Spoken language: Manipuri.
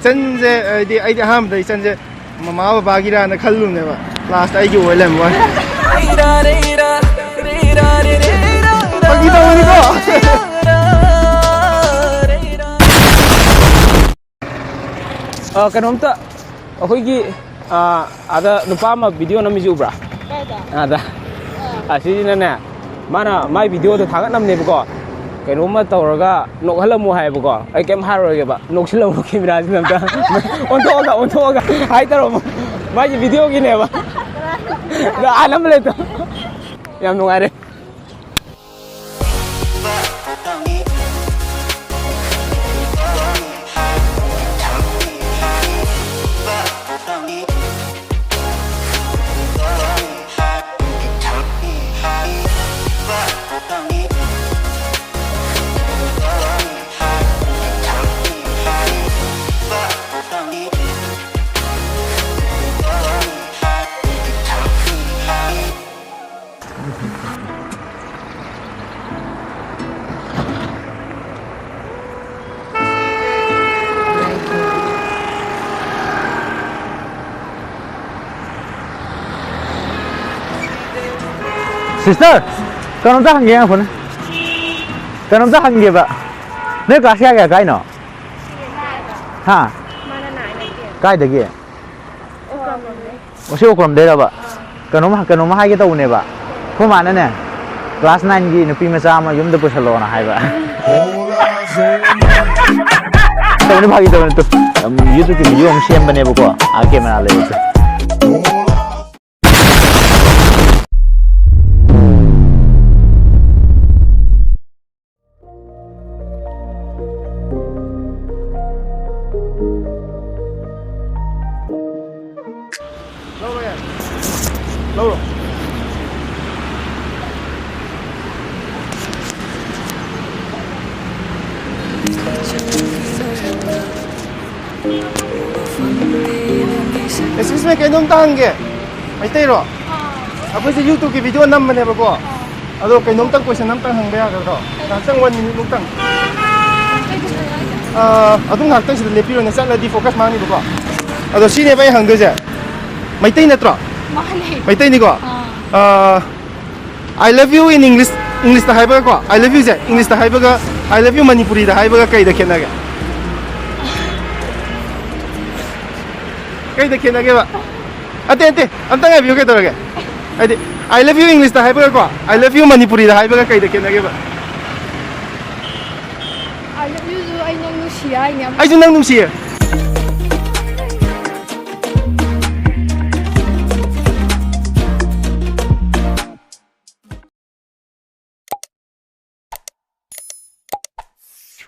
ꯏꯆꯟꯁꯦ ꯑꯩꯗꯤ ꯑꯍꯥꯟꯕꯗ ꯏꯆꯟꯁꯦ ꯃꯃꯥ ꯕꯕꯥꯒꯤꯔꯥꯅ ꯈꯜꯂꯨꯅꯦꯕ ꯂꯥꯁꯇ ꯑꯩꯒꯤ ꯑꯣꯏ ꯂꯩꯔꯝꯕ ꯋꯥꯅꯤ ꯐꯥꯒꯤ ꯇꯧꯕꯅꯤꯀꯣ ꯀꯩꯅꯣꯝꯇ ꯑꯩꯈꯣꯏꯒꯤ ꯑꯗ ꯅꯨꯄꯥ ꯑꯃ ꯚꯤꯗꯤꯑꯣ ꯅꯝꯃꯤꯁꯤ ꯎꯕ꯭ꯔꯥ? ꯑꯗ ꯑꯁꯤꯁꯤꯅꯅꯦ ꯃꯥꯅ ꯃꯥꯏ ꯚꯤꯗꯤꯑꯣꯗꯣ ꯊꯥꯒꯠꯅꯕꯅꯦꯕꯀꯣ ꯀꯩꯅꯣꯝꯃ ꯇꯧꯔꯒ ꯅꯣꯛꯍꯜꯂꯝꯃꯨ ꯍꯥꯏꯌꯦꯕꯀꯣ ꯑꯩ ꯀꯩꯝ ꯍꯥꯏꯔꯔꯣꯏꯒꯦꯕ ꯅꯣꯛꯁꯤꯜꯂꯝꯃꯨ ꯀꯦꯃꯦꯔꯥꯁꯤꯅ ꯑꯝꯇ ꯑꯣꯟꯊꯣꯛꯑꯒ ꯍꯥꯏꯇꯥꯔꯝꯃꯨ ꯃꯥꯒꯤ ꯚꯤꯗꯤꯑꯣꯒꯤꯅꯦꯕ ꯑꯅꯝꯕ ꯂꯩꯇꯣ ꯌꯥꯝ ꯅꯨꯡꯉꯥꯏꯔꯦ Sister, kanomta hangge ang phone? Kanomta hangge ba? Ne class kaya kai no? Ha? Kai dagi? Osi okram de ba? Kanom hai ke tau ne ba? Ko mana ne? Class 9 gi nupi macha ma yum da pusalo na hai ba. Tau ne bhagi tau ne to. YouTube ki video am share bane ba ko? A camera le to. Lâu rồi. Excuse me, cái nông tăng kìa. Mày tê rồi. Bây giờ YouTube cái video năm này bà cô. Ado cái nông tăng question năm tăng hàng bè cái đó. Tăng tăng one minute nông tăng. Adung hàng tăng sẽ lấy pilo này sẽ là đi focus mang đi bà cô. Ado xin này bây hàng đứa gì? Mày tê nè trọ. Mày tê nè cô. I love you in English ta hai ba ko I love you je English ta hai ba ga I love you Manipuri ta hai ba ga kai da khena ga ba ate anta ga view ke tor ga ate I love you English ta hai ba ga ko I love you Manipuri ta hai ba ga kai da khena ga ba I love you ai nang nu sia ai nang nu sia